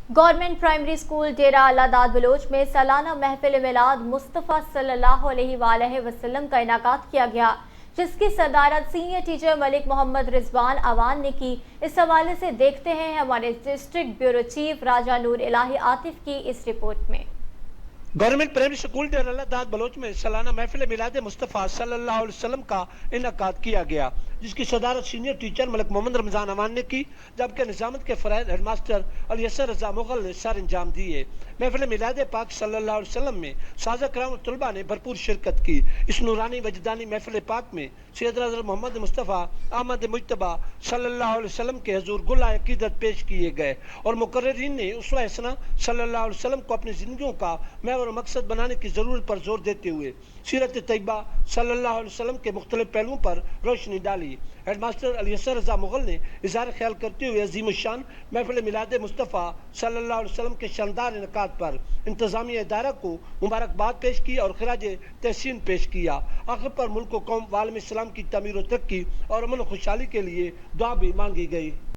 Government primary school ڈیرہ اعلیٰ داد بلوچ میں سالانہ محفل میلاد مصطفیٰ صلی اللہ علیہ وآلہ وسلم کا انعقاد کیا گیا، جس کی صدارت سینئر ٹیچر ملک محمد رضوان اوان نے کی۔ اس حوالے سے دیکھتے ہیں ہمارے ڈسٹرکٹ بیورو چیف راجہ نور الہی عاطف کی اس رپورٹ میں۔ گورنمنٹ پرائمری اسکول ڈیرہ اعلیٰ داد بلوچ میں سالانہ محفل میلاد مصطفیٰ صلی اللہ علیہ وسلم کا انعقاد کیا گیا، جس کی صدارت سینئر ٹیچر ملک محمد رمضان اوان نے کی، جبکہ نظامت کے فرائض ہیڈ ماسٹر الیسر رضا مغل نے سر انجام دیے۔ محفل میلاد پاک صلی اللہ علیہ وسلم میں سازہ کرام اور طلباء نے بھرپور شرکت کی۔ اس نورانی وجدانی محفل پاک میں سیدنا حضرت محمد مصطفیٰ احمد مجتبیٰ صلی اللہ علیہ وسلم کے حضور گلہ عقیدت پیش کیے گئے اور مقررین نے اسوہ حسنہ صلی اللہ علیہ وسلم کو اپنی زندگیوں کا محور اور مقصد بنانے کی ضرورت پر زور دیتے ہوئے سیرت طیبہ صلی اللہ علیہ وسلم کے مختلف پہلوؤں پر روشنی ڈالی۔ ہیڈ ماسٹر الیسر رضا مغل نے اظہار خیال کرتے ہوئے عظیم الشان محفل میلاد مصطفیٰ صلی اللہ علیہ وسلم کے شاندار انعقاد پر انتظامیہ ادارہ کو مبارکباد پیش کی اور خراج تحسین پیش کیا۔ آخر پر ملک و قوم و عالم اسلام کی تعمیر و ترقی اور امن و خوشحالی کے لیے دعا بھی مانگی گئی۔